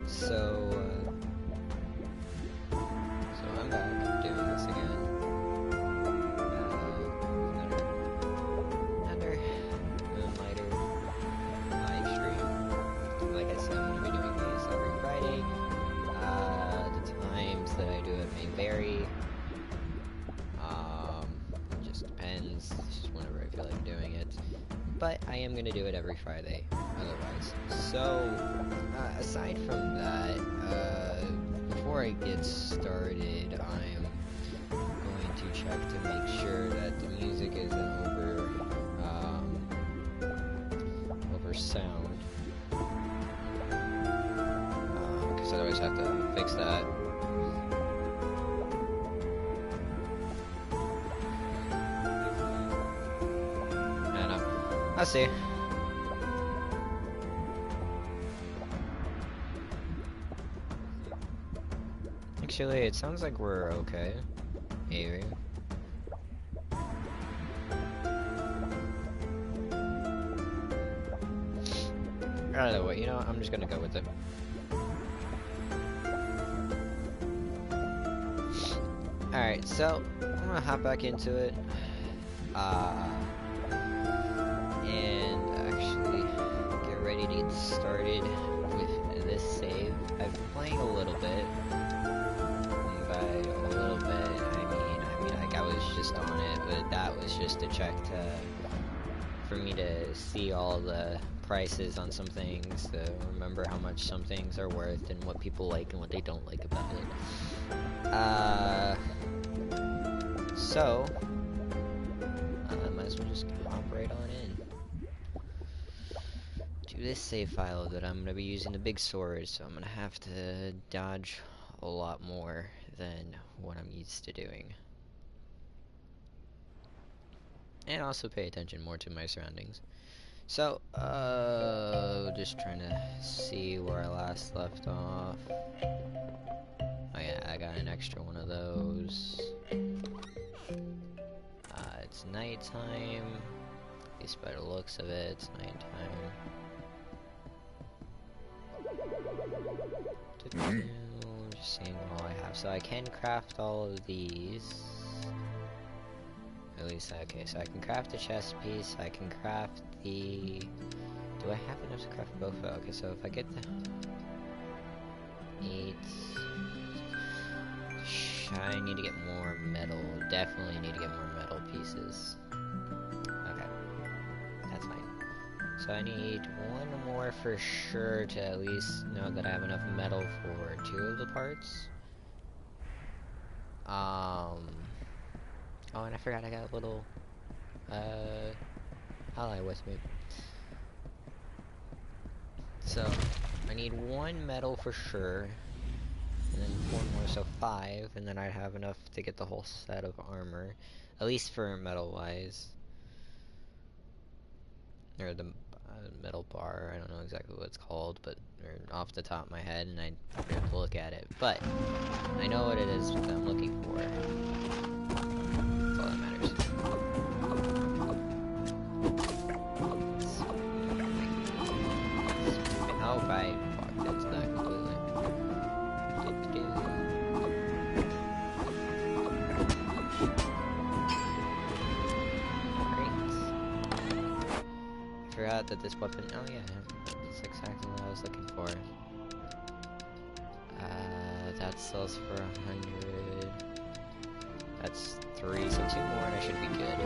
So I'm back doing this again. Another Moonlighter live stream. Like I said, I'm going to be doing these every Friday. The times that I do it may vary. It just depends. It's just whenever I feel like doing it. But I am going to do it every Friday, otherwise. So, aside from that, before I get started, I'm going to check to make sure that the music isn't over sound. Because otherwise I have to fix that. I'll see. Actually, it sounds like we're okay. Maybe. I don't know what, you know, I'm just gonna go with it. Alright, so I'm gonna hop back into it. And actually get ready to get started with this save. I've been playing a little bit. And by a little bit, I mean like I was just on it, but that was just to check for me to see all the prices on some things, to remember how much some things are worth and what people like and what they don't like about it. So I might as well just hop right on in to this save file that I'm going to be using the big sword, so I'm going to have to dodge a lot more than what I'm used to doing. And also pay attention more to my surroundings. So, just trying to see where I last left off. Oh yeah, I got an extra one of those. It's nighttime. At least by the looks of it, it's nighttime. Just seeing all I have. So I can craft all of these. At least, okay, so I can craft a chest piece, I can craft the... Do I have enough to craft both? Okay, so if I get the... 8... I need to get more metal. Definitely need to get more metal pieces. Okay. That's fine. So I need one more for sure to at least know that I have enough metal for 2 of the parts. Oh, and I forgot I got a little, ally with me. So, I need 1 metal for sure, and then 4 more, so 5, and then I'd have enough to get the whole set of armor, at least for metal-wise. Or the metal bar, I don't know exactly what it's called, but off the top of my head, and I'd have to look at it. But, I know what it is that I'm looking for. That's all that matters. Oh, I walked into that completely. Great. I forgot that this weapon. Oh yeah, that's exactly what I was looking for. That sells for 100. That's 3, so 2 more, and I should be good.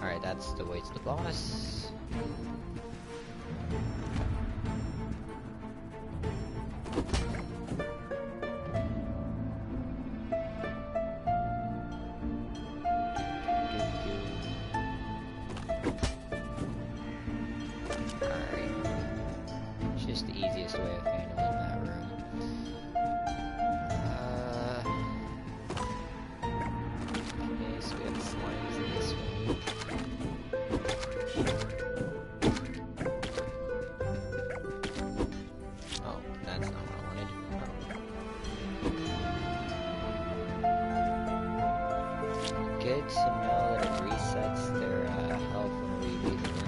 Alright, that's the way to the boss. Alright. It's just the easiest way of handling that room. Okay, so we have slimes in this one. Oh, that's not what I wanted. Oh. Good to know that it resets their health when we leave the room.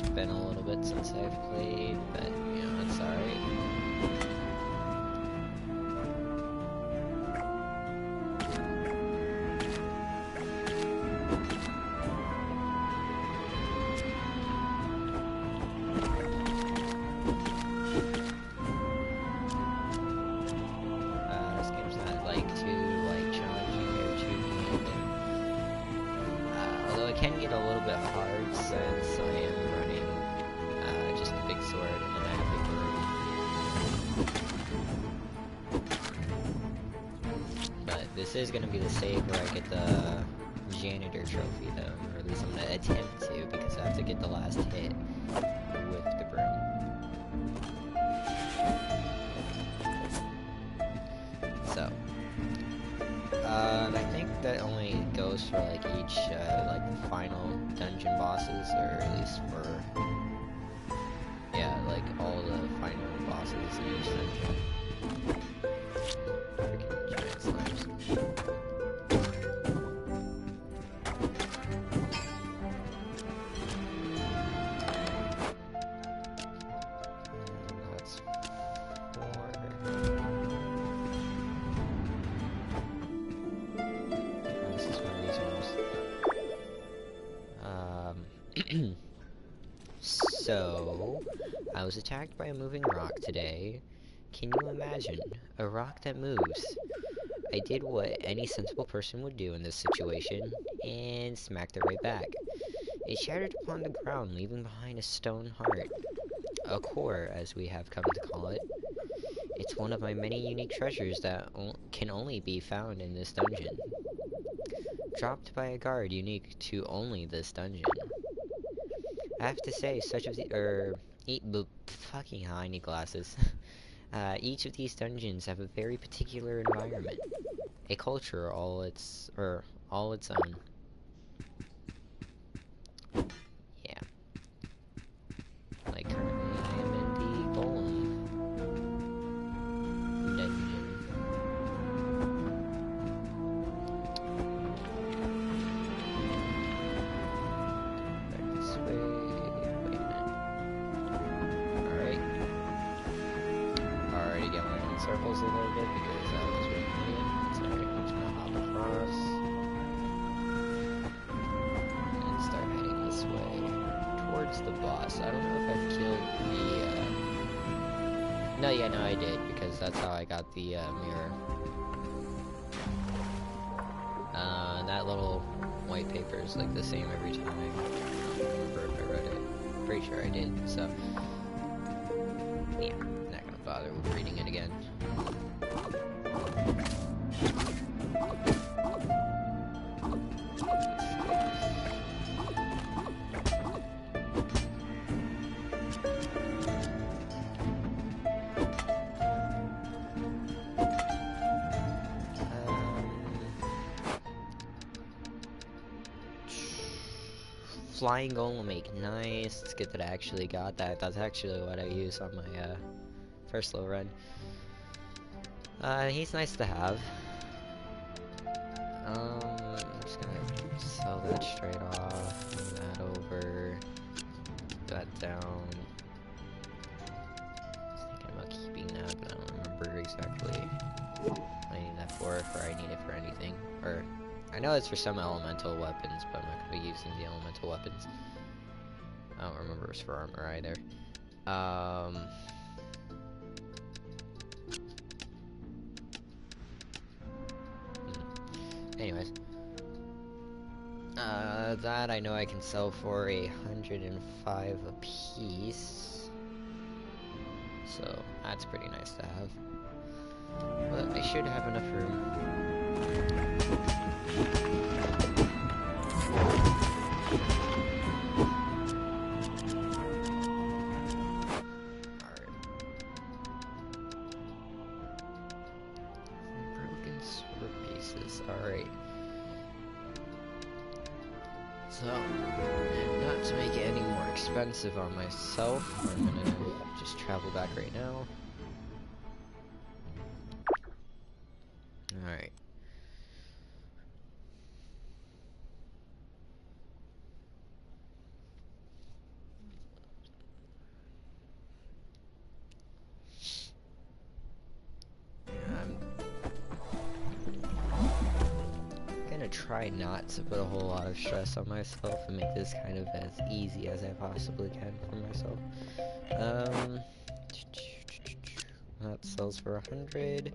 been a little bit since I've played, but you know, it's alright. This game's not too challenging or too demanding. Although it can get a little bit hard since I am running just a big sword and then I have a broom. But this is going to be the save where I get the janitor trophy though, or at least I'm going to attempt to, because I have to get the last hit with the broom. So, I think that only goes for like each like the final dungeon bosses, or at least for like all the final bosses in each dungeon. Freaking giant slimes. And that's 4. This is one of these ones. So, I was attacked by a moving rock today. Can you imagine? A rock that moves. I did what any sensible person would do in this situation, and smacked it right back. It shattered upon the ground, leaving behind a stone heart. A core, as we have come to call it. It's one of my many unique treasures that can only be found in this dungeon. Dropped by a guard unique to only this dungeon. I have to say, such of the fucking hell, I need glasses. Each of these dungeons have a very particular environment, a culture all its own. Yeah. Like currently, I am in the Golem dungeon. Back this way. Wait a minute. Alright, again, we're in circles a little bit because I was waiting for it. So I'm just gonna hop across and start heading this way towards the boss. I don't know if I've killed the no, I did, because that's how I got the mirror. That little white paper is like the same every time. I don't remember if I read it. Pretty sure I did, so yeah, not gonna bother with reading it again. Flying Golem make nice. It's good that I actually got that. That's actually what I use on my first low run. He's nice to have. I'm just gonna sell that straight off. Move that over. That down. I was thinking about keeping that, but I don't remember exactly what I need that for, if I need it for anything. Or I know it's for some elemental weapons, but I'm not going to be using the elemental weapons. I don't remember if it's for armor either. Anyways. That I know I can sell for 105 a piece. So, that's pretty nice to have. But I should have enough room. Alright. So, not to make it any more expensive on myself, I'm gonna just travel back right now. Alright. try not to put a whole lot of stress on myself and make this kind of as easy as I possibly can for myself. That sells for 100.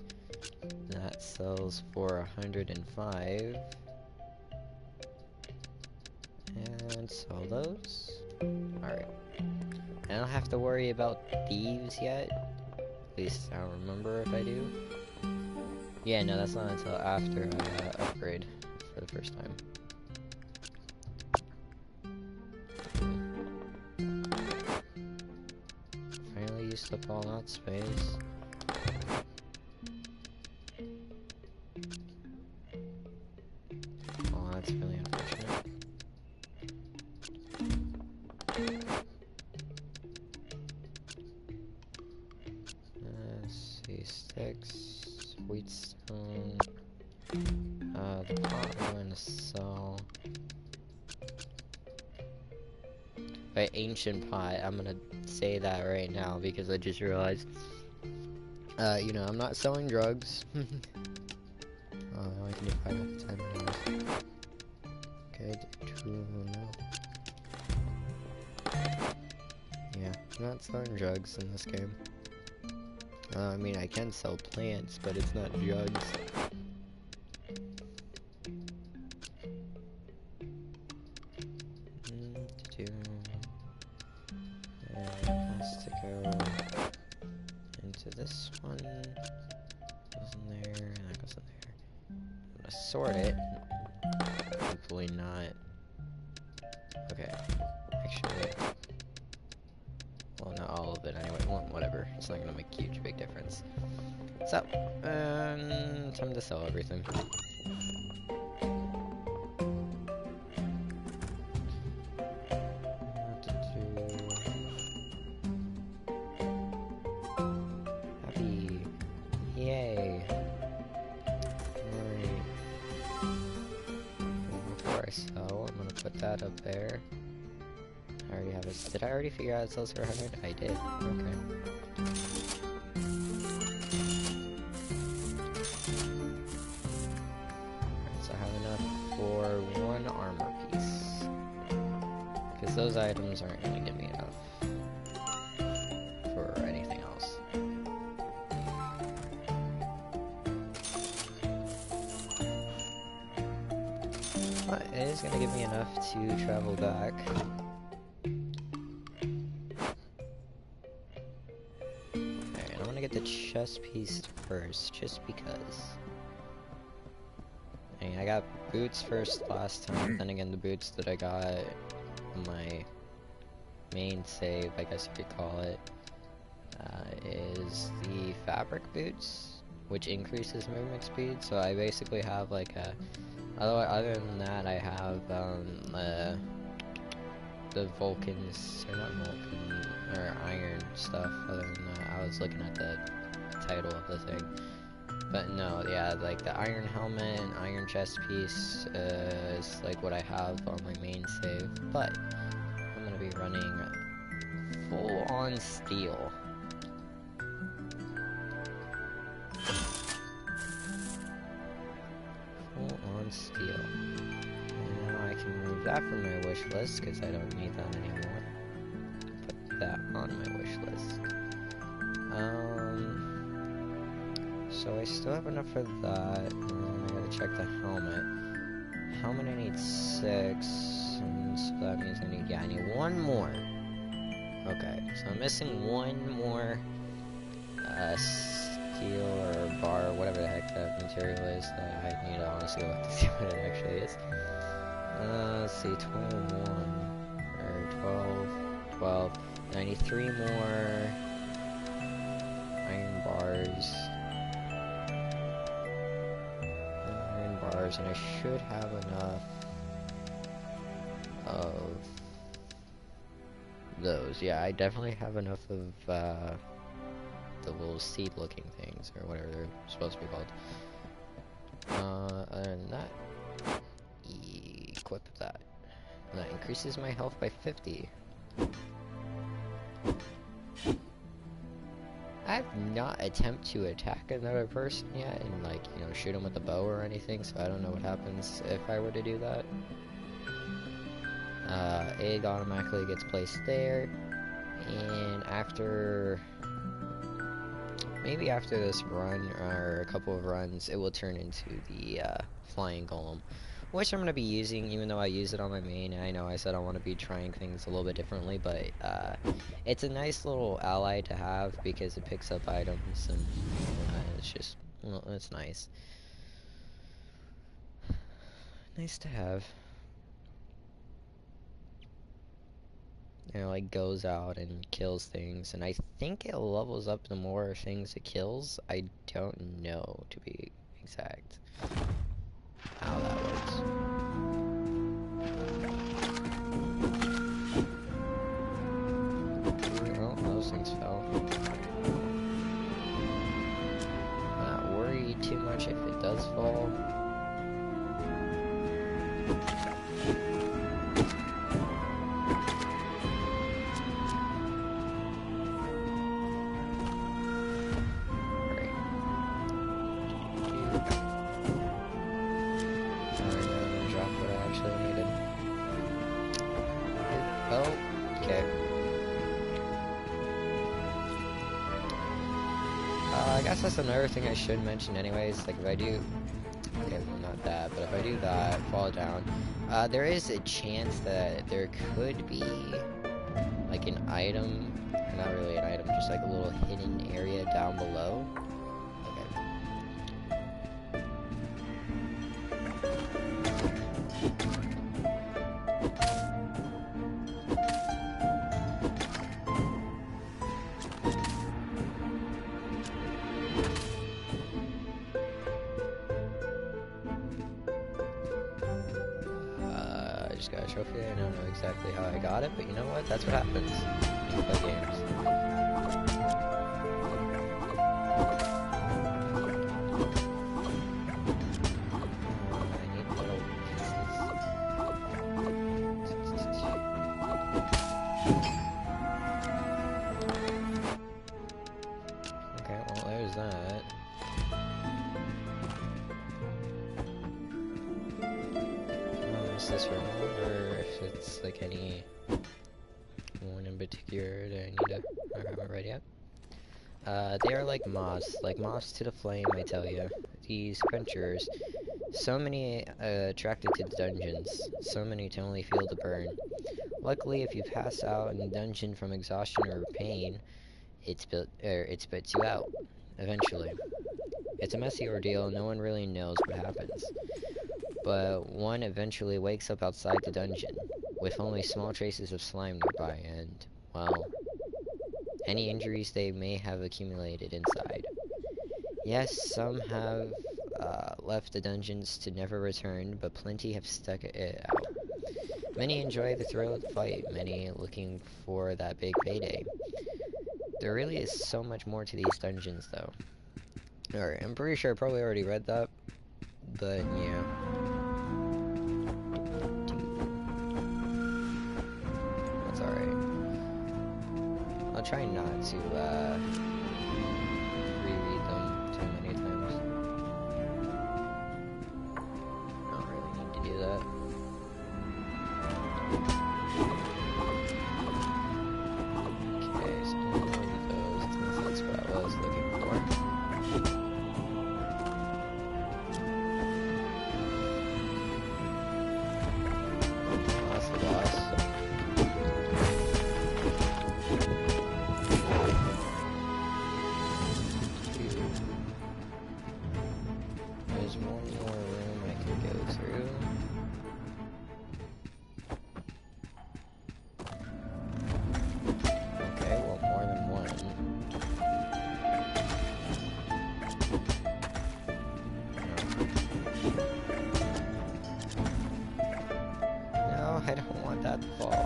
That sells for 105. And sell those. Alright. I don't have to worry about thieves yet. At least I don't remember if I do. Yeah, no, that's not until after I upgrade for the first time. Finally used up all that space. Oh, that's really unfortunate. Let's see, sticks, wheatstone. The pot I'm going to sell. By ancient pot, I'm gonna say that right now because I just realized, you know, I'm not selling drugs. I only can do 5 at a time anyways. Good to know. Yeah, I'm not selling drugs in this game. I mean, I can sell plants, but it's not drugs. Has to go into this one. Goes in there, and that goes in there. I'm gonna sort it. Hopefully not. Okay. Actually, well, not all of it anyway. Well, whatever. It's not gonna make a huge big difference. So, time to sell everything. Happy. Yay. Alright. Before I sell, I'm gonna put that up there. I already have it. Did I already figure out it sells for 100? I did. Okay. Alright, so I have enough for 1 armor piece. Because those items aren't going to give me enough for anything else. But it is going to give me enough to travel back. Get the chest piece first, just because. I mean, I got boots first last time, then again the boots that I got on my main save, I guess you could call it, is the fabric boots, which increases movement speed, so I basically have like a, other than that I have the Vulcans, or not Vulcan, or iron stuff. Other than that, I was looking at the title of the thing. But no, yeah, like the iron helmet and iron chest piece is like what I have on my main save. But I'm gonna be running full on steel. Full on steel. I can remove that from my wish list because I don't need that anymore. Put that on my wish list. So I still have enough for that. I gotta check the helmet. Helmet I need 6, and so that means I need, yeah, I need 1 more. Okay, so I'm missing 1 more steel or bar, or whatever the heck that material is that I need to honestly look to see what it actually is. Let's see, 21, or 12. And I need 3 more iron bars. And I should have enough of those. Yeah, I definitely have enough of the little seed looking things, or whatever they're supposed to be called. Other than that, equip that. And that increases my health by 50. I I've not attempted to attack another person yet and, like, you know, shoot them with a bow or anything, so I don't know what happens if I were to do that. Egg automatically gets placed there, and after, maybe after this run, or a couple of runs, it will turn into the, flying golem, which I'm going to be using, even though I use it on my main. I know I said I want to be trying things a little bit differently, but it's a nice little ally to have because it picks up items, and it's just, well, it's nice. Nice to have. You know, like, goes out and kills things, and I think it levels up the more things it kills. I don't know, to be exact, how that works. Oh, those things fell. I'm not worried too much if it does fall. I guess that's another thing I should mention anyways, like if I do, okay, well not that, but if I do that, fall down, there is a chance that there could be, like an item, not really an item, just like a little hidden area down below. I just got a trophy. I don't know exactly how I got it, but you know what? That's what happens when you play games. I need little pieces. Okay, well there's that. Is this room, or if it's like any one in particular that I need to, I haven't read yet. They are like moths to the flame, I tell you. These adventurers, so many attracted to the dungeons, so many to only feel the burn. Luckily, if you pass out in the dungeon from exhaustion or pain, it spits you out, eventually. It's a messy ordeal, no one really knows what happens. But one eventually wakes up outside the dungeon, with only small traces of slime nearby, and, well, any injuries they may have accumulated inside. Yes, some have left the dungeons to never return, but plenty have stuck it out. Many enjoy the thrill of the fight, many looking for that big payday. There really is so much more to these dungeons, though. Alright, I'm pretty sure I probably already read that, but yeah. That's alright. I'll try not to reread them too many times. I don't really need to do that. Okay, so I'm gonna read those since that's what I was looking for. That's the boss. There's one more room I can go through. Okay, well, more than one. No, I don't want that to fall.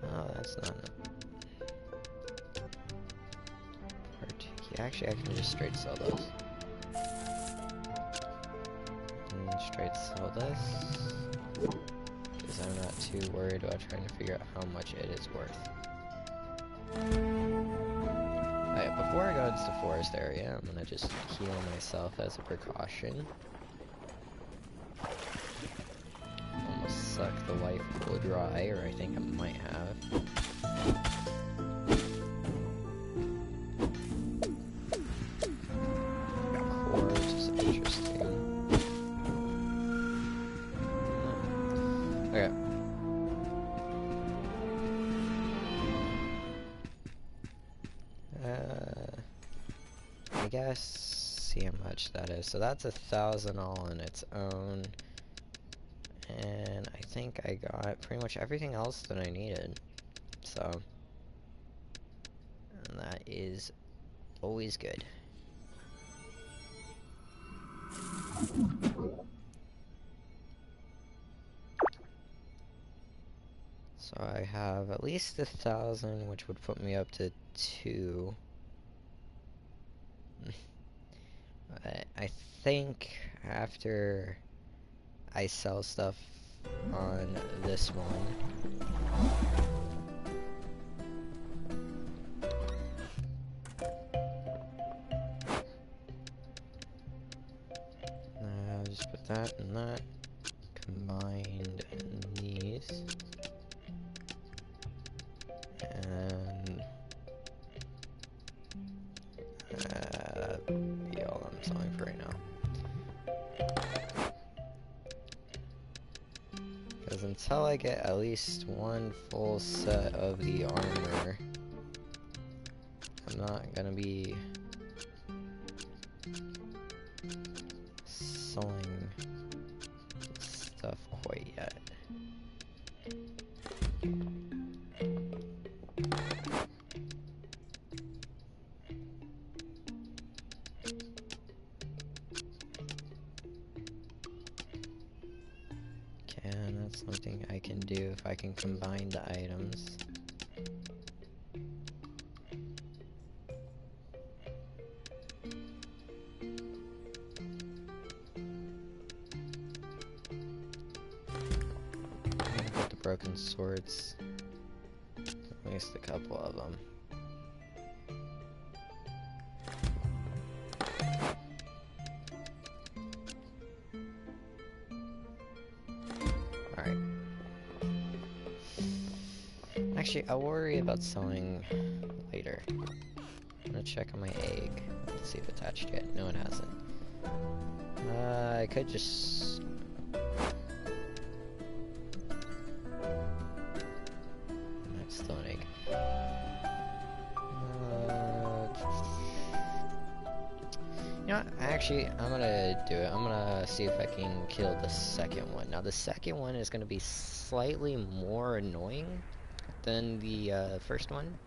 Oh, that's not a actually, I can just straight sell those. And straight sell this. because I'm not too worried about trying to figure out how much it is worth. Alright, before I go into the forest area, I'm gonna just heal myself as a precaution. Almost sucked the life pool dry, or I think I might have. Quartz is interesting. Okay. I guess see how much that is. So that's 1,000 all on its own. And I think I got pretty much everything else that I needed. So, and that is always good. So I have at least 1,000, which would put me up to 2. I think after I sell stuff on this one, I'll just put that and that, combined these, and that'd be all I'm selling for right now. Because until I get at least one full set of the armor, I'm not gonna be selling stuff quite yet. And that's something I can do if I can combine the items. Put the broken swords, at least a couple of them. Alright. Actually, I'll worry about selling later. I'm gonna check on my egg. Let's see if it's hatched yet. No, it hasn't. I could just... That's still an egg. You know what? Actually, I'm gonna do it. I'm gonna see if I can kill the second one. Now, the second one is gonna be slightly more annoying than the first one.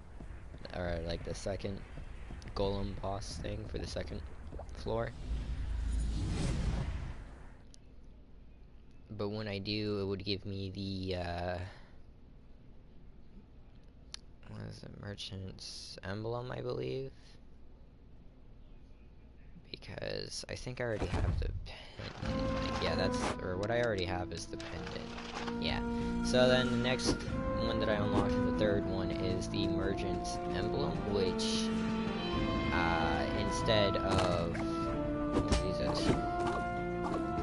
Or, like, the second golem boss thing for the second floor. But when I do, it would give me the, what is it, merchant's emblem, I believe? Because I think I already have the pendant. Like, yeah, that's, or what I already have is the pendant. Yeah. So then the next one that I unlocked in the third one is the merchant's emblem, which, instead of,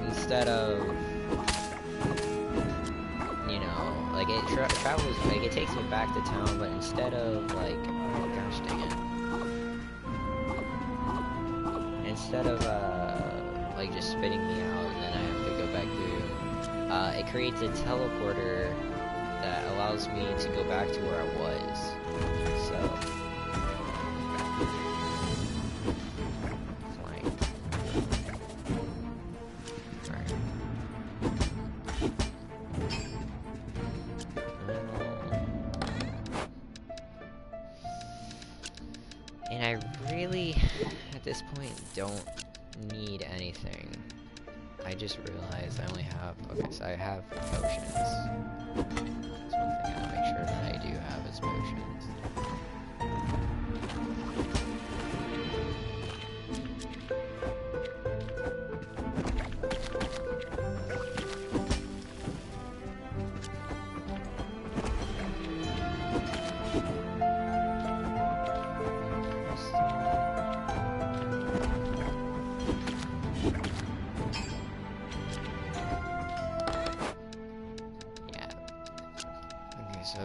instead of, you know, like it travels, like it takes me back to town, but instead of like, oh gosh dang it. Instead of, like, just spitting me out and then I have to go back through, it creates a teleporter that allows me to go back to where I was. So, fine. Alright. And I really, at this point, don't need anything. I just realized I only have, okay, so I have potions. That's one thing I want to make sure that I do have is potions.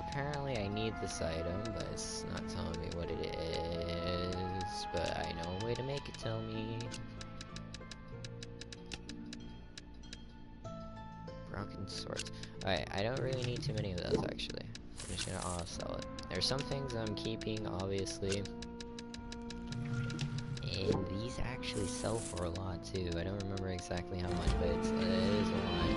apparently I need this item, but it's not telling me what it is. But I know a way to make it tell me. Broken swords. Alright, I don't really need too many of those actually. I'm just gonna off-sell it. There's some things I'm keeping, obviously. And these actually sell for a lot too. I don't remember exactly how much, but it is a lot.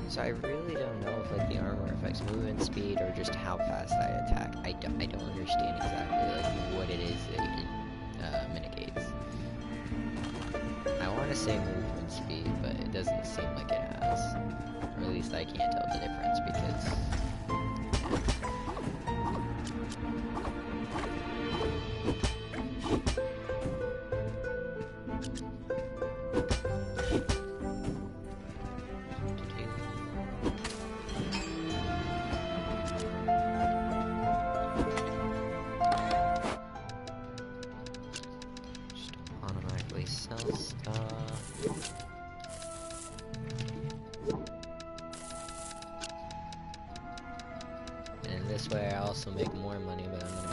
So I really don't know if like the armor affects movement speed or just how fast I attack. I don't understand exactly like what it is that it mitigates. I want to say movement speed, but it doesn't seem like it has. Or at least I can't tell the difference because... sell stuff. And this way I also make more money, but I'm gonna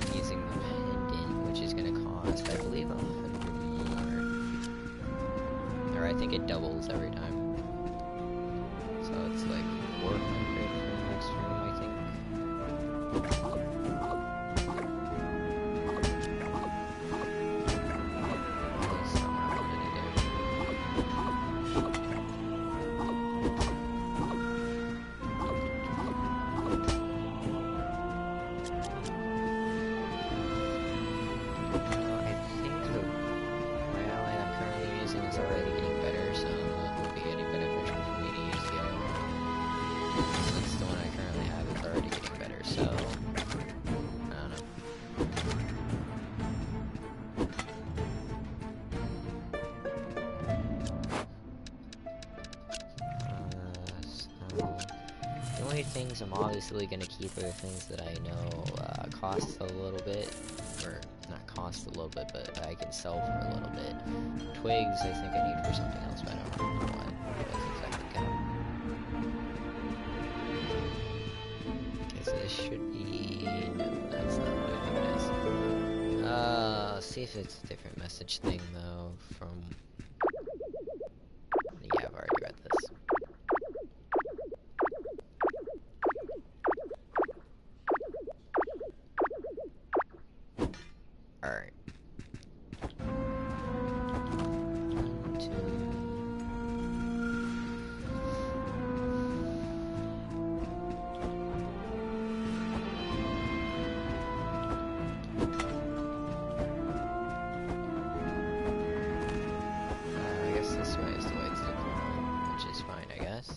be using the pendant, which is gonna cost, I believe, 100 more. Or I think it doubles every time. So it's like 400 for the next room, I think. That's not what I wanted to do. I think the rally I'm currently using is already getting better, so it will be getting beneficial for me to use the other one. Since the one I currently have is already getting better, so I don't know. So the only things I'm obviously gonna keep are the things that I know cost a little bit, or not cost a little bit, but I can sell for a little bit. Twigs, I think I need for something else, but I don't remember what those exactly count. Okay, so this should be... no, that's not what I think it is. Let's see if it's a different message thing, though, from... yeah, I've already read this. Alright. I guess this way is the way to go, which is fine, I guess.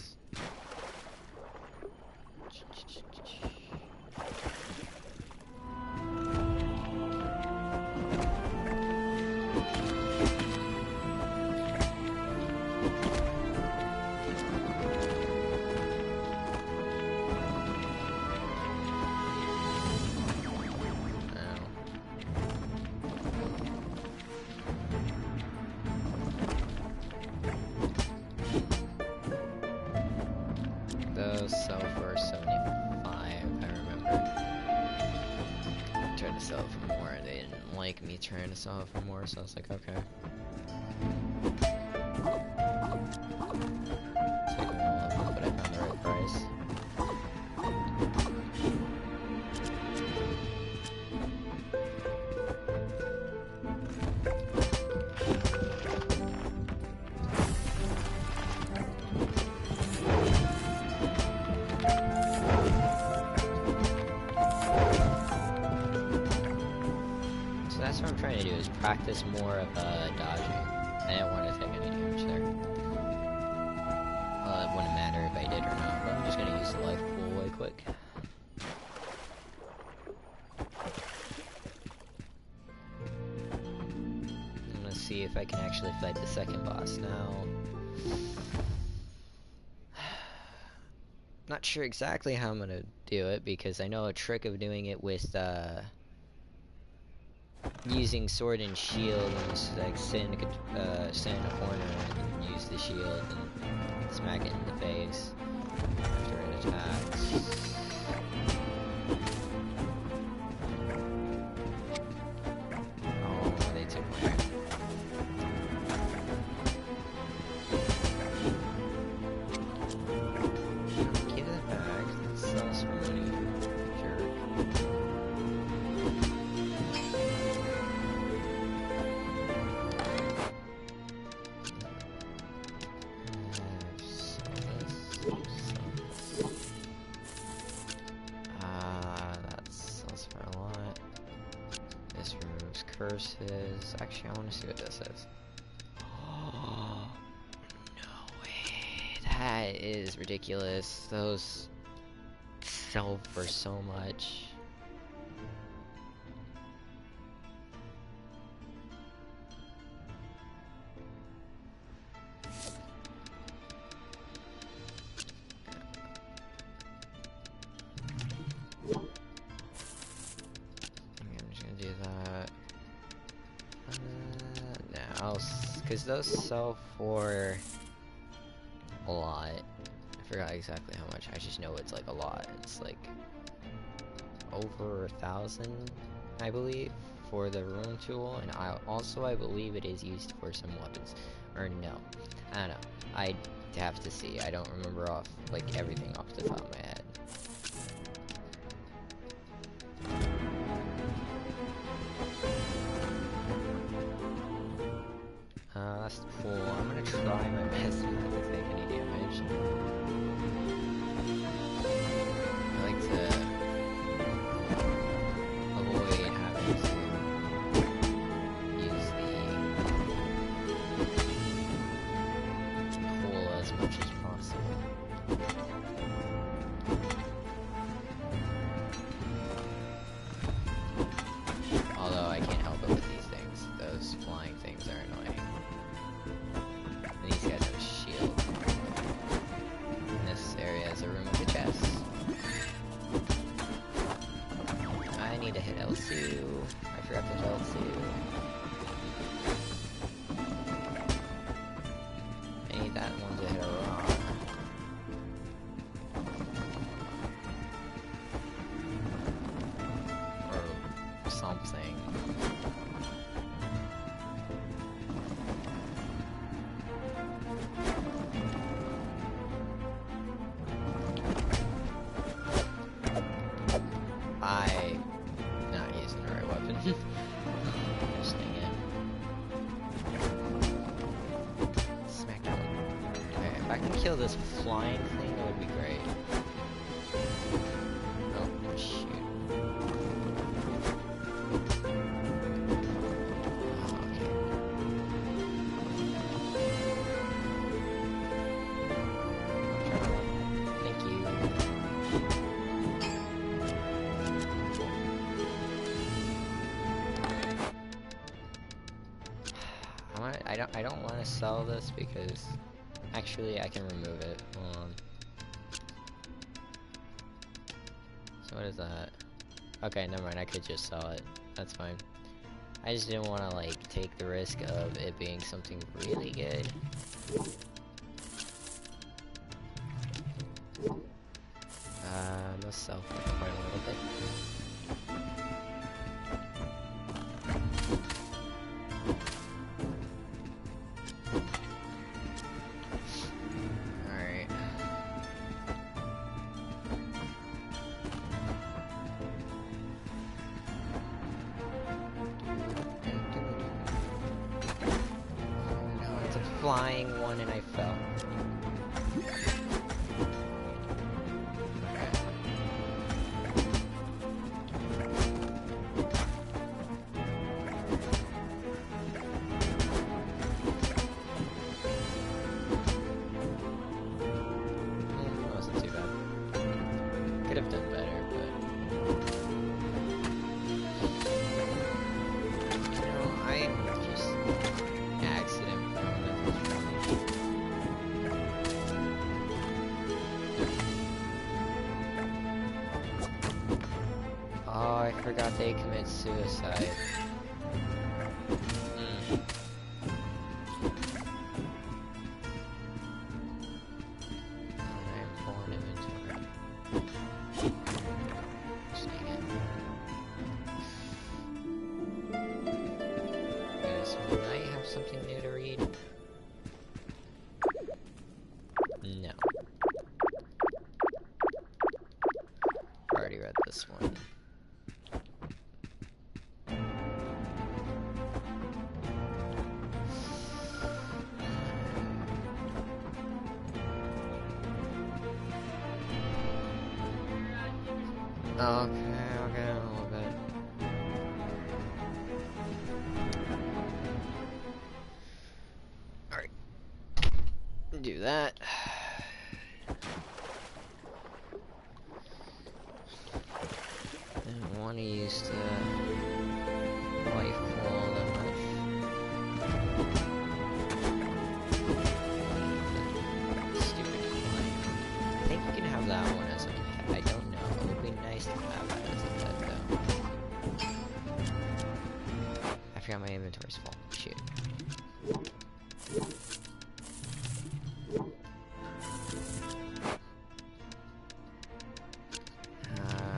Those sell for 75, I remember. I tried to sell it for more, and they didn't like me trying to sell it for more, so I was like, okay. Taking a little bit, but I found the right price. was more of dodging. I didn't want to take any damage there. Well, it wouldn't matter if I did or not, but I'm just gonna use the life pool way quick. I'm gonna see if I can actually fight the second boss now. Not sure exactly how I'm gonna do it, because I know a trick of doing it with using sword and shield, and just like sit in a corner and use the shield and smack it in the face after it attacks. Oh, they took my... Give it back. Let's sell some money. Jerk. That sells for a lot. This removes curses. Actually, I want to see what this is. Oh, no way. That is ridiculous. Those sell for so much. Because those sell for a lot. I forgot exactly how much. I just know it's like a lot. It's like over 1,000, I believe, for the rune tool, and I believe it is used for some weapons. Or no, I don't know. I'd have to see. I don't remember off like everything off the top of my head. That's cool. I'm gonna try my best not to take any damage. I like to avoid having to use the pool as much as possible. Although I can't help it with these things. Those flying things are annoying. These guys have a shield. And this area is a room with a chest. I need to hit L2. I forgot to hit L2. I need that one to hit a rock. Or something. I'm not using the right weapon. Just dang it. Smack that one. Okay, if I can kill this flying thing, that would be great. Oh, shoot. Thank you. I don't want to sell this because actually I can remove it. Hold on. So what is that? Okay, never mind. I could just sell it. That's fine. I just didn't want to like take the risk of it being something really good. Let's sell for quite a little bit. Flying one and I fell. forgot they commit suicide. This one. Okay, a little bit. Alright. Do that. I don't want to use the life pool that much. Stupid one. I think you can have that one as a pet. I don't know. It would be nice to have that as a pet, though. I forgot my inventory's full. Shoot.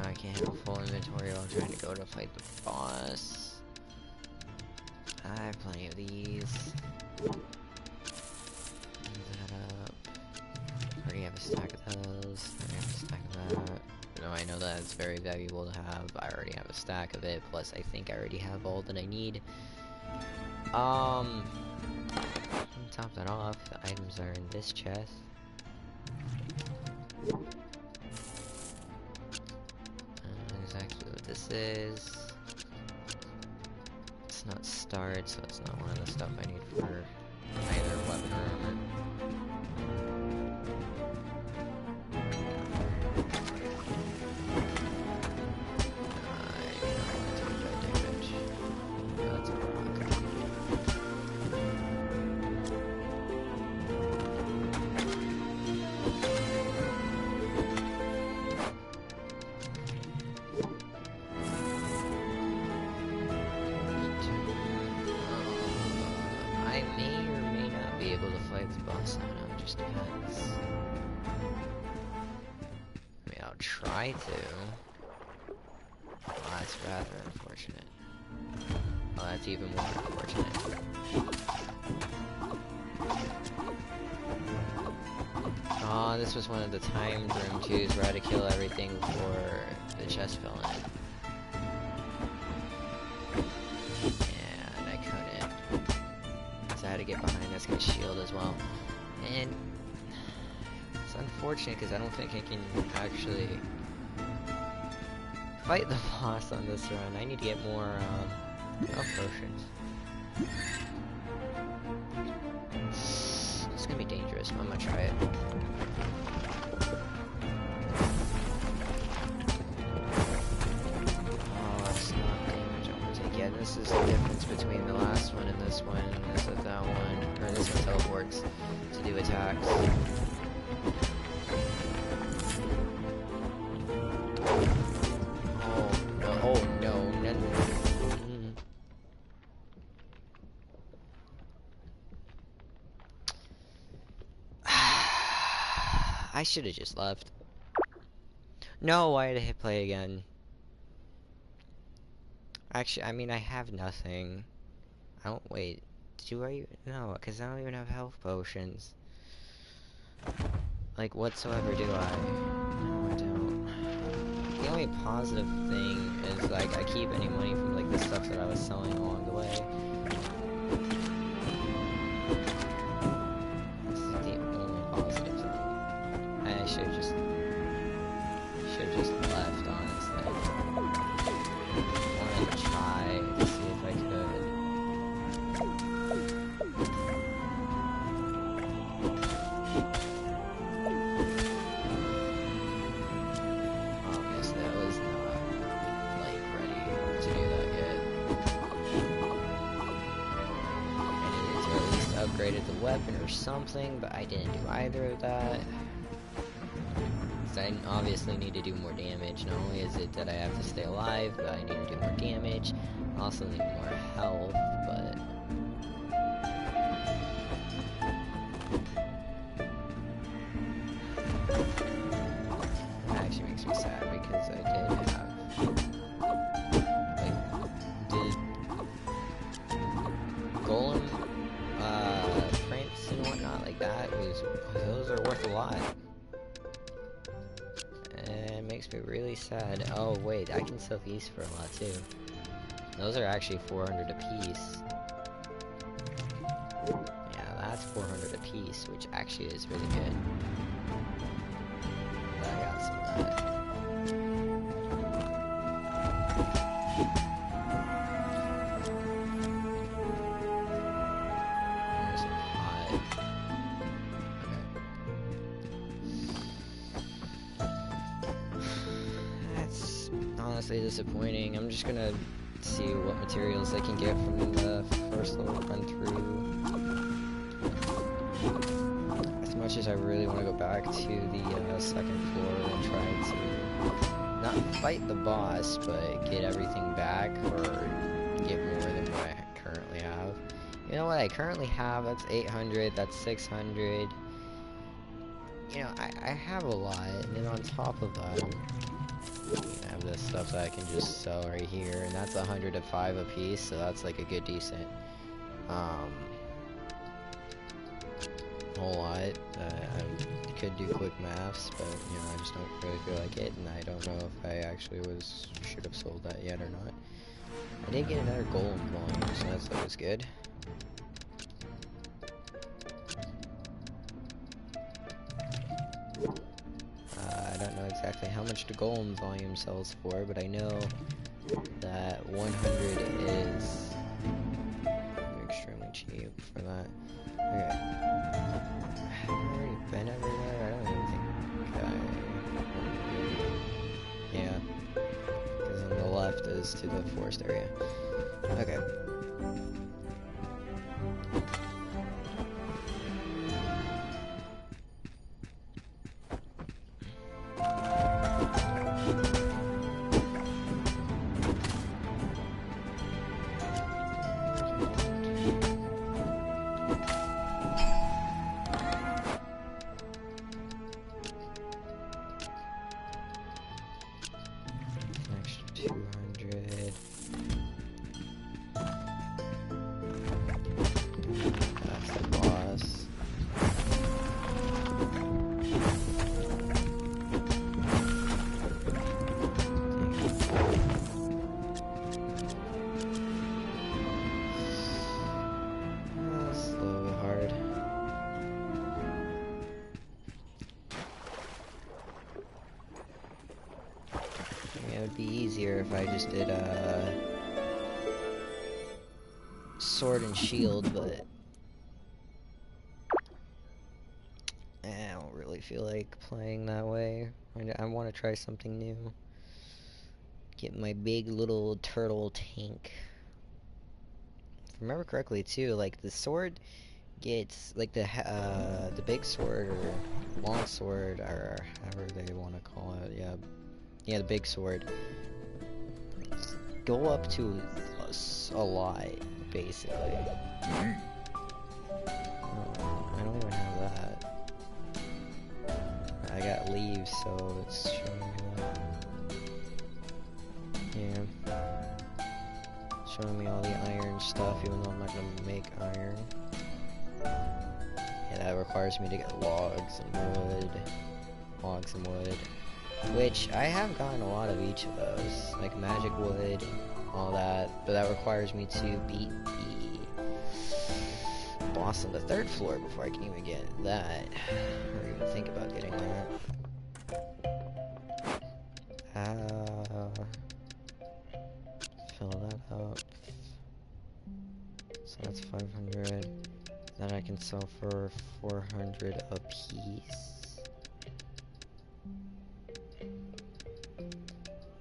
I can't have a full inventory while I'm trying to go to fight the boss. I have plenty of these. That up. Already have a stack of those. Already have a stack of that. No, I know that it's very valuable to have. I already have a stack of it. Plus, I think I already have all that I need. Top that off. The items are in this chest. Exactly what this is. It's not start, so it's not one of the stuff I need for either weapon or armor. That's a rock. I may or may not be able to fight the boss, I don't know, it just depends. I mean, I'll try to. Oh, that's rather unfortunate. Oh, that's even more unfortunate. Oh, this was one of the timed room 2s where I had to kill everything before the chest fell in. And I couldn't. So I had to get behind this guy's shield as well. And it's unfortunate because I don't think I can actually fight the boss on this run. I need to get more health potions. It's gonna be dangerous, but I'm gonna try it. Oh, it's not damage I want to take. Yeah, this is the difference between the last one and this one. This is that one, or this one teleports to do attacks. Oh no, no. I should have just left. No, why did I hit play again? Actually, I mean, I have nothing. I don't, wait. Do I? No, because I don't even have health potions. Like, whatsoever do I? No, I don't. The only positive thing is, like, I keep any money from, like, the stuff that I was selling along the way. This is the only positive thing. I should have just left, honestly. I wanted to try to see if I could. Obviously, I was not, like, ready to do that yet. I needed to at least upgrade the weapon or something, but I didn't do either of that. because I obviously need to do more damage. Not only is it that I have to stay alive, but I need to do more damage. I also need more health, but... That actually makes me sad, because I did have... Like, did... Golem, prints and whatnot like that, those are worth a lot. It makes me really sad. Oh wait, I can sell these for a lot too. Those are actually 400 apiece. Yeah, that's 400 apiece, which actually is really good. But I got some of that. There's some hot. Okay. That's honestly disappointing. I'm just gonna see what materials I can get from the first little run through. As much as I really want to go back to the second floor and try to not fight the boss, but get everything back or get more than what I currently have. You know what I currently have? That's 800, that's 600. You know, I have a lot, and then on top of that, I have this stuff that I can just sell right here, and that's 105 a piece, so that's like a good decent whole lot. I could do quick maths, but you know, I just don't really feel like it, and I don't know if I actually should have sold that yet or not. I did get another golem volume, so that's always good. I don't know exactly how much the golem volume sells for, but I know that 100 is extremely cheap for that. Okay. Have I already been everywhere? I don't even think yeah. Because on the left is to the forest area. Okay. Be easier if I just did sword and shield, but I don't really feel like playing that way. I want to try something new. Get my big little turtle tank. If I remember correctly too, like the sword gets like the big sword or long sword or however they want to call it. Yeah, the big sword. Go up to a lot, basically. Oh, I don't even have that. I got leaves, so it's showing me that. Yeah. Showing me all the iron stuff, even though I'm not gonna make iron. Yeah, that requires me to get logs and wood. Which, I have gotten a lot of each of those, like magic wood, all that, but that requires me to beat the boss on the 3rd floor before I can even get that, or even think about getting that. Fill that up, so that's 500, that I can sell for 400 a piece.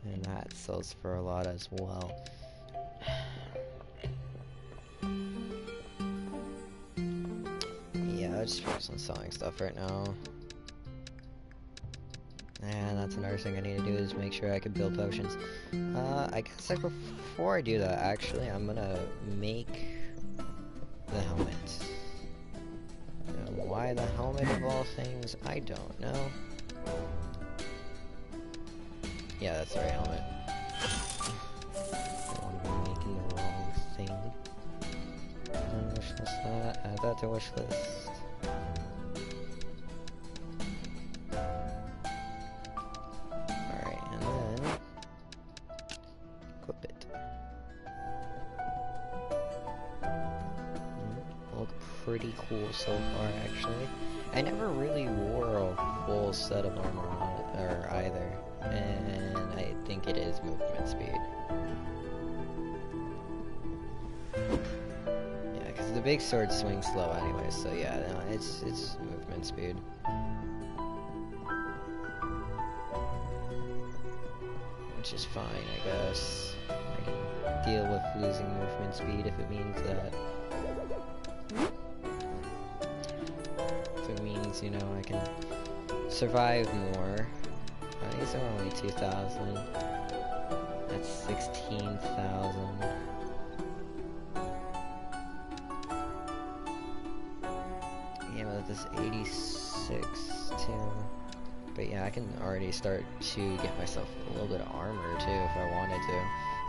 And that sells for a lot as well. Yeah, I'll just focus on selling stuff right now. And that's another thing I need to do is make sure I can build potions. I guess before I do that, actually, I'm gonna make the helmet. Why the helmet of all things, I don't know. Yeah, that's the right helmet. I don't want to be making the wrong thing. Wish list that, add that to wish list. Alright, and then equip it. Look pretty cool so far, actually. I never really wore a full set of armor on it, or either, and I think it is movement speed. Yeah, because the big sword swings slow anyway, so yeah, no, it's movement speed. Which is fine, I guess. I can deal with losing movement speed if it means that. If it means, you know, I can survive more. These are only 2,000. That's 16,000. Yeah, but this 86 too. But yeah, I can already start to get myself a little bit of armor too if I wanted to.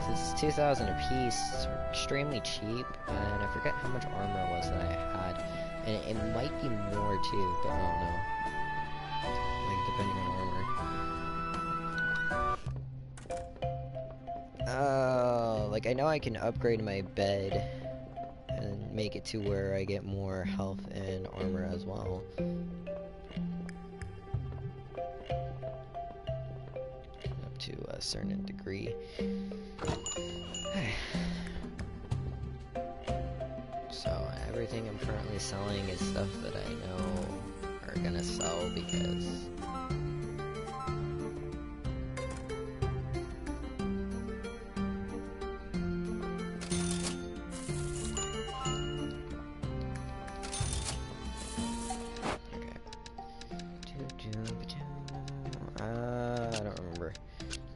So it's 2,000 a piece. It's extremely cheap, and I forget how much armor it was that I had. And it might be more too, but I don't know. Like, depending on armor. Oh, like I know I can upgrade my bed and make it to where I get more health and armor as well. Up to a certain degree. So everything I'm currently selling is stuff that I know are gonna sell because I don't remember.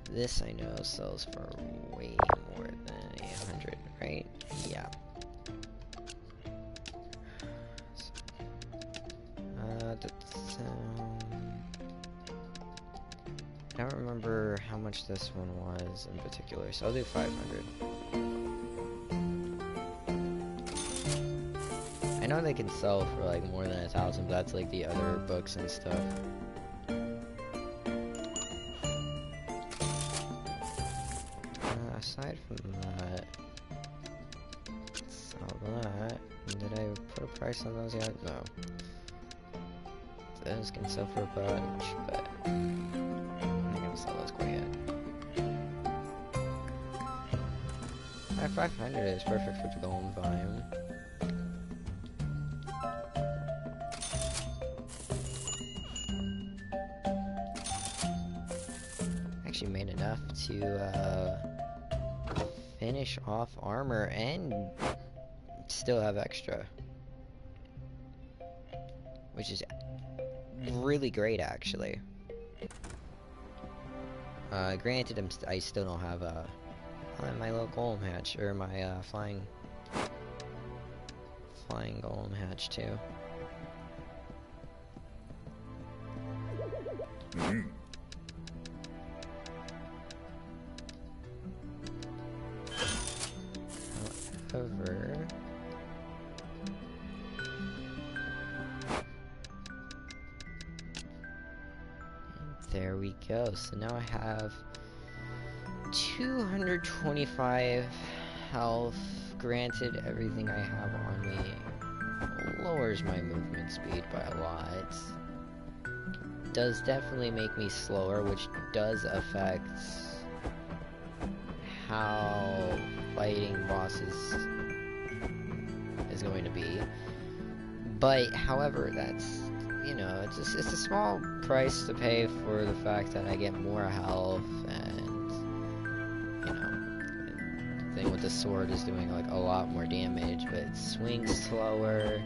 This I know sells for way more than 800, right? Yeah. I don't remember how much this one was in particular, so I'll do 500. I know they can sell for like more than 1,000, but that's like the other books and stuff. Aside from that, sell that. Did I put a price on those yet? No. Those can sell for a bunch, but I'm not gonna sell those quite yet. 500 is perfect for the golem biome. Actually made enough to finish off armor and still have extra, which is really great, actually. Granted, I still don't have my little golem hatch, or my flying golem hatch too. However, there we go. So now I have 225 health. Granted, everything I have on me lowers my movement speed by a lot. Does definitely make me slower, which does affect how fighting bosses is going to be. But, however, that's, you know, it's a small price to pay for the fact that I get more health, and, you know, the thing with the sword is doing, like, a lot more damage, but it swings slower,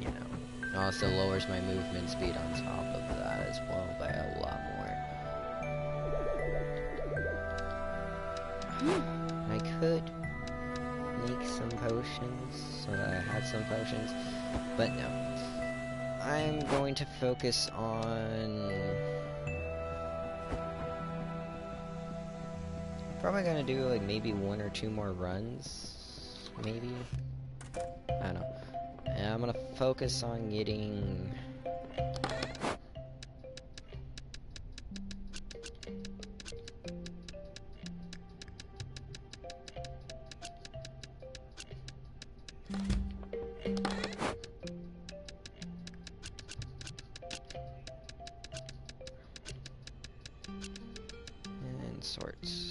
you know, It also lowers my movement speed on top of that as well by a lot more. I could make some potions so that I had some potions, but no. I'm going to focus on... Probably gonna do like maybe 1 or 2 more runs, maybe? I don't know. And I'm gonna focus on getting... And sorts.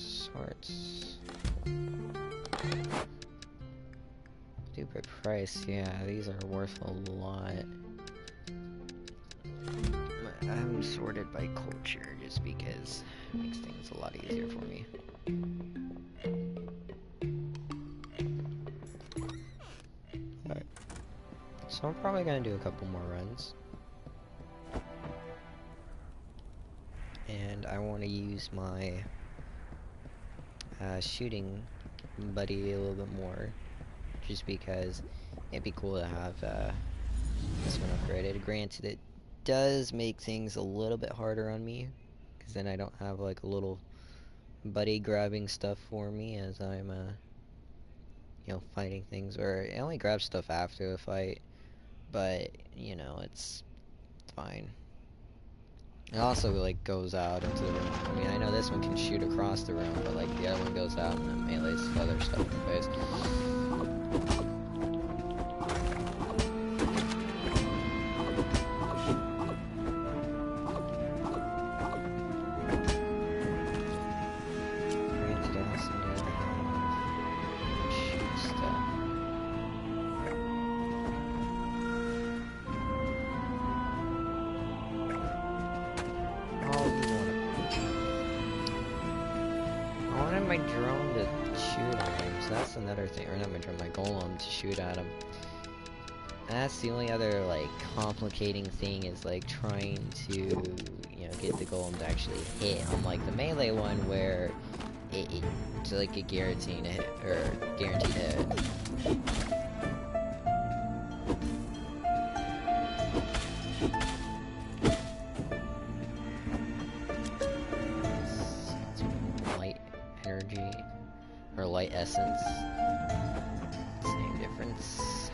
Do by price, yeah, these are worth a lot. I'm sorted by culture just because it makes things a lot easier for me. Alright. So I'm probably gonna do a couple more runs. And I want to use my shooting buddy a little bit more. Just because it'd be cool to have this one upgraded. Granted, it does make things a little bit harder on me, because then I don't have like a little buddy grabbing stuff for me as I'm you know, fighting things, or it only grabs stuff after the fight, but you know, it's fine. It also like goes out into the room. I mean, I know this one can shoot across the room, but like the other one goes out and it melees other stuff in the face. My drone to shoot at him, so that's another thing, or not my drone, my golem to shoot at him. And that's the only other, like, complicating thing is, like, trying to, you know, get the golem to actually hit, unlike the melee one where it's like a guaranteed hit, or guaranteed hit. Energy or light essence, same difference.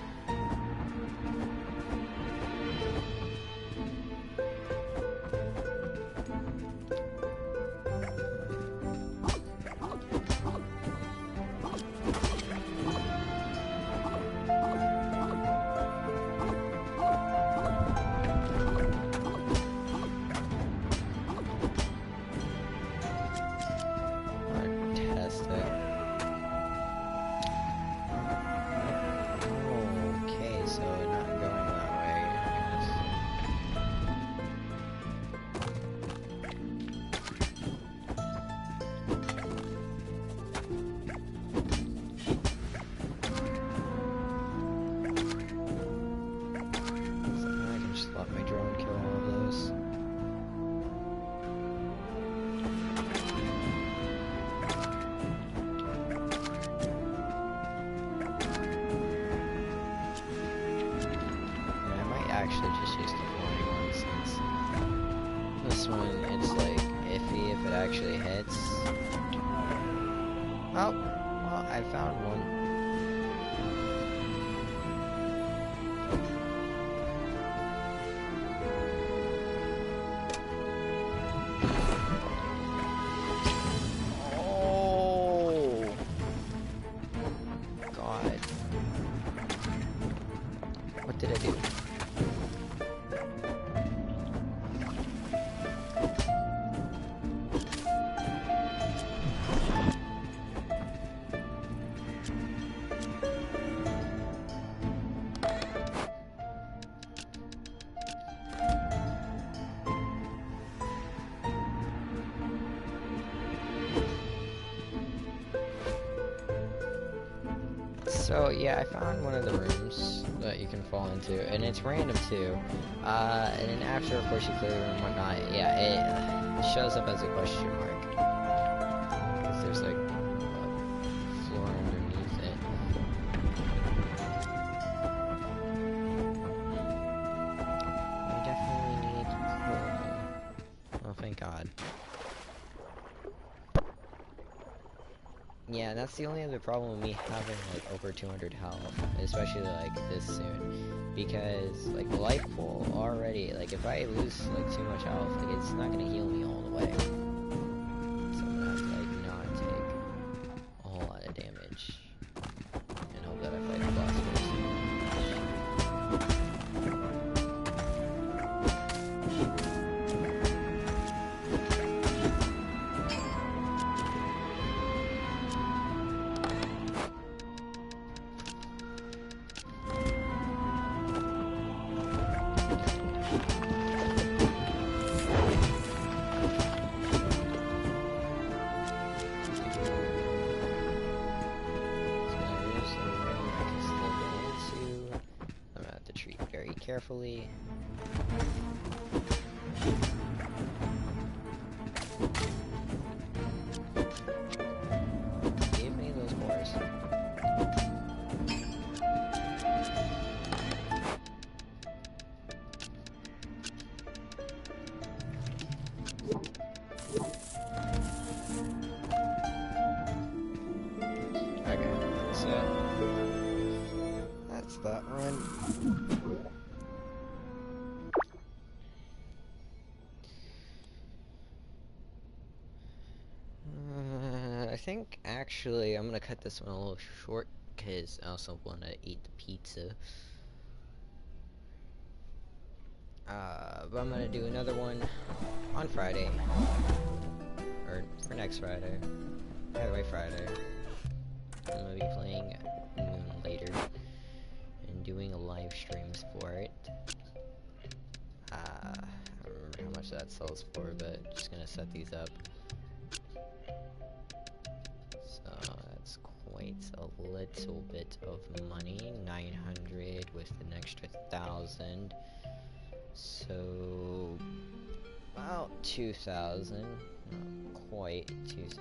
Actually just use the flying one, since this one, it's like iffy if it actually hits. Oh, well, I found one. Oh, God. What did I do? So yeah, I found one of the rooms that you can fall into, and it's random too. And then after, of course, you clear the room and whatnot, yeah, it shows up as a question mark. Because there's like a floor underneath it. I definitely need coal. Oh, thank God. Yeah, that's the only other problem with me having like over 200 health, especially like this soon, because like the life pool already, like if I lose like too much health, like it's not gonna heal me all the way, so I'm gonna have to like not take a whole lot of damage, and hope that I fight a boss first. Carefully. Give me those cores. Okay, so that's that run. I think actually I'm gonna cut this one a little short because I also want to eat the pizza. But I'm gonna do another one on Friday, or for next Friday. Either way, Friday. I'm gonna be playing Moon later and doing a live streams for it. I don't remember how much that sells for, but just gonna set these up. So that's quite a little bit of money. 900 with an extra 1,000. So about 2,000. Not quite 2,000.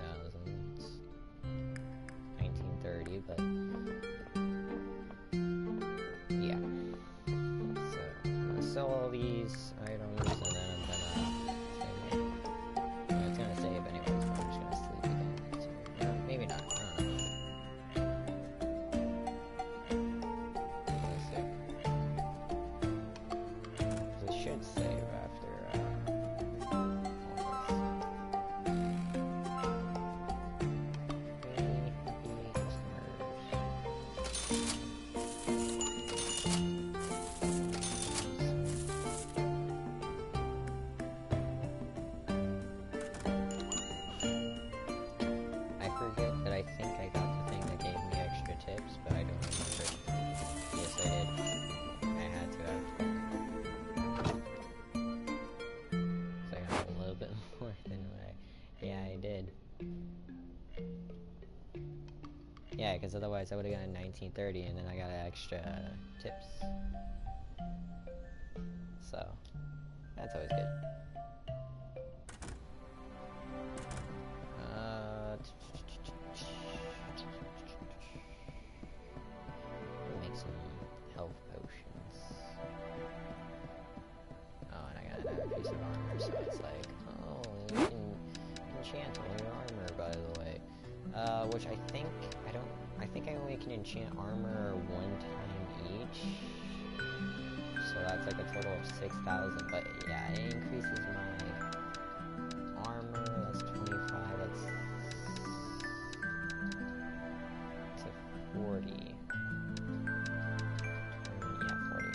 1930, but yeah. So I'm gonna sell all these items and then I'm gonna I was gonna save anyways, but I'm just gonna sleep again. So, or maybe not. I don't know. Let's see. It should save after all this. I forget that I think I got the thing that gave me extra tips, but I don't remember. Yes, I did. I had to have. So I got a little bit more than what yeah, I did. Yeah, because otherwise I would have gotten 1930 and then I got extra tips. So, that's always good. Make some health potions. Oh, and I got another piece of armor, so it's like, oh, you can enchant all your armor, by the way. Which I think, I think I only can enchant armor one time each. So that's like a total of 6,000, but yeah, it increases my armor, that's 25, that's to 40. Yeah, 40.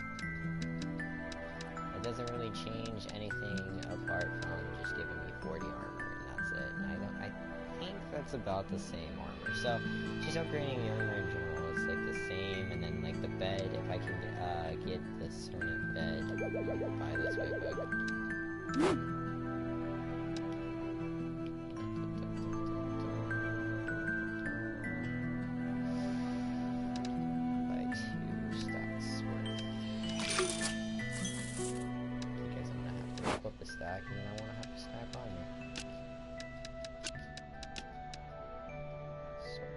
It doesn't really change anything apart from just giving me 40 armor, and that's it. And I think that's about the same armor. So, just upgrading the armor in general, it's like the same, and then like the bed, if I can get the certain bed, buy this way quick. stack, and then I want to have a stack on me. Sort.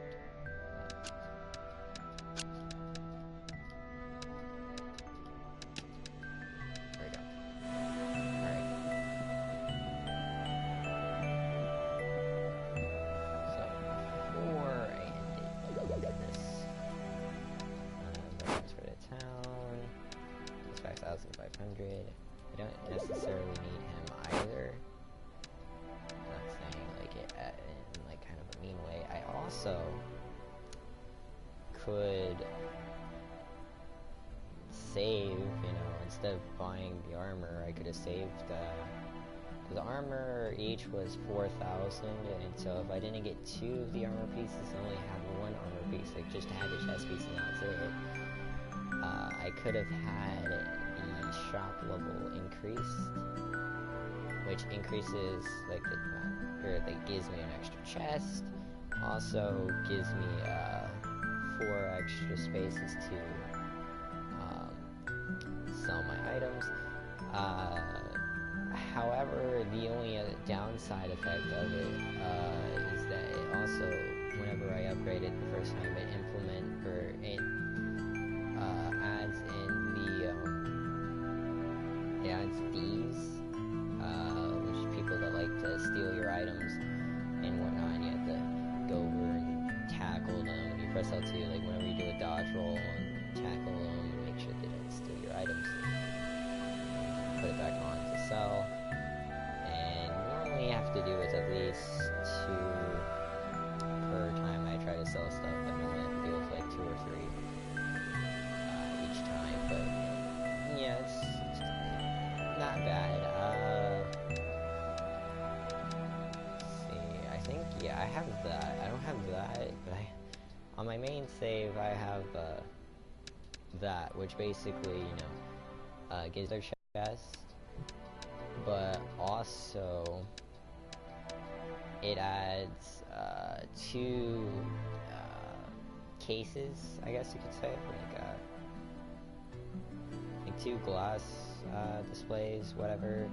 There we go. Alright. So, before I ended this, transfer to town. It's 5,500. I don't necessarily need him either. I'm not saying like it in like kind of a mean way. I also could save, you know, instead of buying the armor, I could have saved the armor each was 4,000, and so if I didn't get 2 of the armor pieces, I only had 1 armor piece, like just had a chest piece and that's it. I could have had the shop level increased, which increases like the, or like gives me an extra chest, also gives me 4 extra spaces to sell my items. However, the only downside effect of it is that it also, whenever I upgrade it the first time, it adds in the it adds thieves, which are people that like to steal your items and whatnot, and you have to go over and tackle them. You press L2, like whenever you do a dodge roll, and tackle them and make sure they don't steal your items. Put it back on to sell. You have to do is at least 2 per time I try to sell stuff, but I'm gonna deal with like 2 or 3 each time. But yeah, it's not bad. Let's see, I think yeah, I have that. I don't have that, but on my main save I have that, which basically, you know, gives their chest, but also it adds 2 cases, I guess you could say, like 2 glass displays, whatever,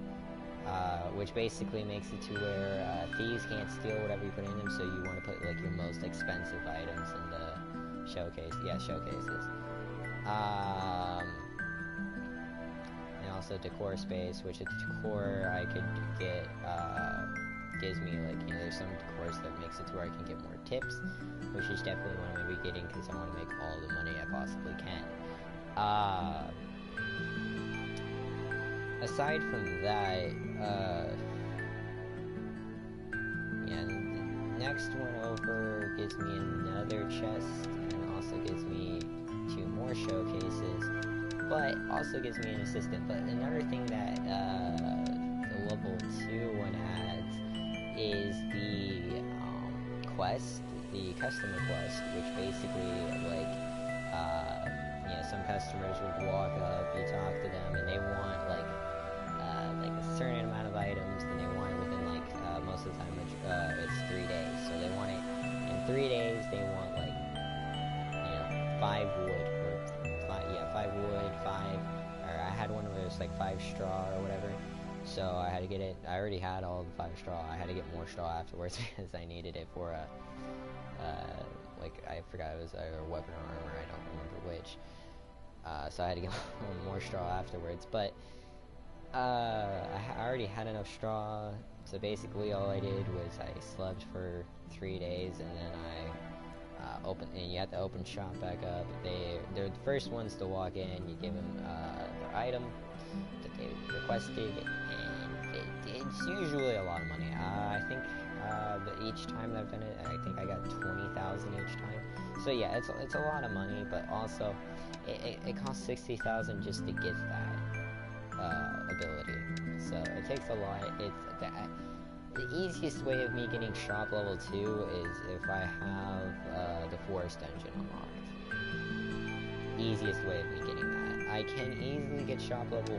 which basically makes it to where thieves can't steal whatever you put in them, so you want to put like your most expensive items in the showcase. Yeah, showcases. And also decor space, which at decor I could get gives me, like, you know, there's some decors that makes it to where I can get more tips, which is definitely what I'm going to be getting because I want to make all the money I possibly can. Aside from that, yeah, the next one over gives me another chest and also gives me 2 more showcases, but also gives me an assistant. But another thing that the level 2 one adds is the quest, the customer quest, which basically, like, you know, some customers would walk up, you talk to them, and they want like a certain amount of items, and they want it within like most of the time it's 3 days. So they want it in 3 days. They want like, you know, 5 wood or 5 wood, 5. Or I had one where it was like 5 straw or whatever. So I had to get it. I already had all the 5 straw. I had to get more straw afterwards because I needed it for like, I forgot it was a weapon or armor. I don't remember which. So I had to get more straw afterwards. But I already had enough straw. So basically, all I did was I slept for 3 days, and then I opened. And you have to open shop back up. They're the first ones to walk in. You give them their item that they requested, and it's usually a lot of money. I think but each time I've done it, I think I got 20,000 each time. So yeah, it's a lot of money, but also it costs 60,000 just to get that ability. So it takes a lot. The easiest way of me getting shop level 2 is if I have the forest engine unlocked. Easiest way of me getting that. I can easily get shop level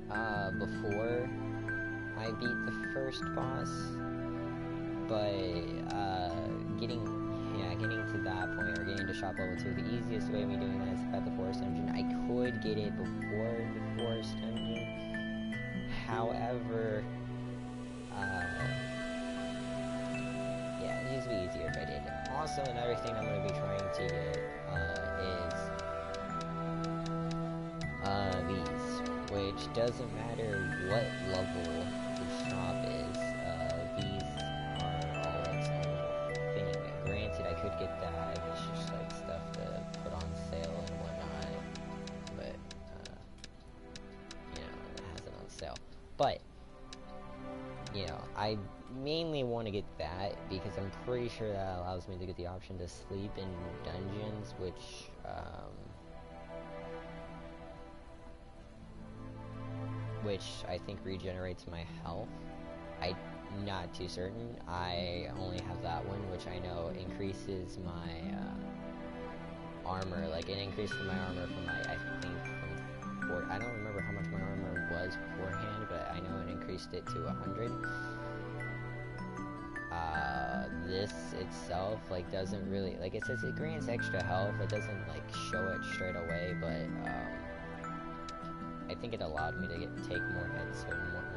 1 before I beat the first boss, but getting to that point, or getting to shop level 2, the easiest way of me doing that is if I have the forest engine. I could get it before the forest engine. However, yeah, it would be easier if I did. Also, another thing I'm going to be trying to get is these, which doesn't matter what level the shop is. These are all its own thing. Granted, I could get that. It's just like stuff to put on sale and whatnot, but you know, it has it on sale. But you know, I mainly want to get that because I'm pretty sure that allows me to get the option to sleep in dungeons, which I think regenerates my health. I'm not too certain. I only have that one, which I know increases my armor. Like, it increases my armor from my, I think, I don't remember how much my armor was beforehand, but I know it increased it to 100. This itself, like, doesn't really, like, it says it grants extra health. It doesn't, like, show it straight away, but, I think it allowed me to take more hits and whatnot.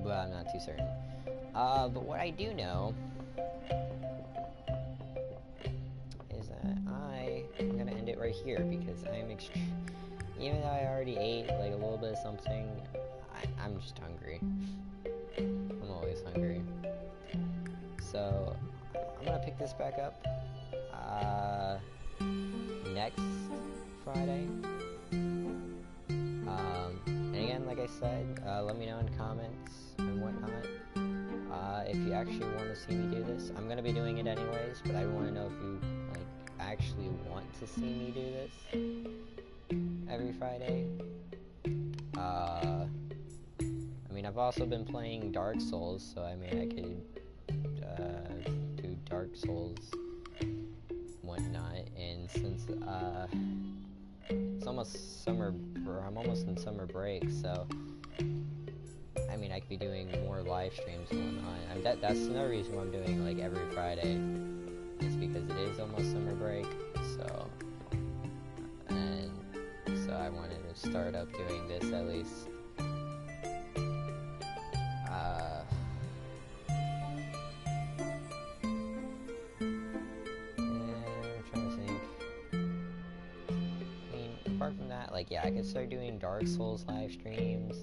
But I'm not too certain. But what I do know is that I'm gonna end it right here because even though I already ate like a little bit of something, I'm just hungry. I'm always hungry. So I'm gonna pick this back up next Friday. And again, like I said, let me know in the comments and whatnot. If you actually want to see me do this, I'm gonna be doing it anyways, but I want to know if you like actually want to see me do this every Friday. I mean, I've also been playing Dark Souls, so I mean, I could do Dark Souls whatnot, and since it's almost summer, I'm almost in summer break, so I mean, I could be doing more live streams and whatnot. That's another reason why I'm doing like every Friday, is because it is almost summer break, so I wanted to start up doing this at least. Apart from that, like, yeah, I could start doing Dark Souls live streams,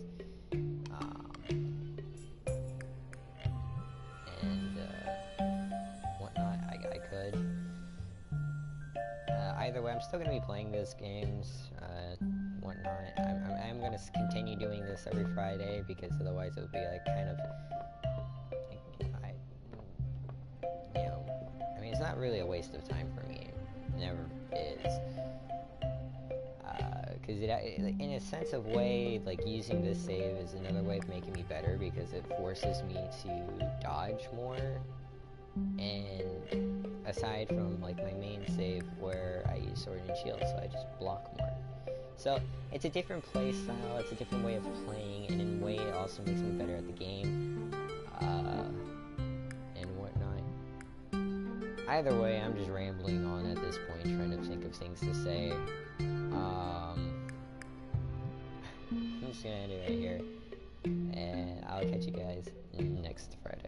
and whatnot. I could. Either way, I'm still gonna be playing these games, whatnot. I'm gonna continue doing this every Friday because otherwise it would be like kind of, you know, I mean, it's not really a waste of time for me. It never is. Because in a sense of way, like, using this save is another way of making me better because it forces me to dodge more, and aside from, like, my main save where I use sword and shield, so I just block more. So, it's a different play style, it's a different way of playing, and in a way it also makes me better at the game, and whatnot. Either way, I'm just rambling on at this point, trying to think of things to say. I'm just gonna end it right here, and I'll catch you guys next Friday.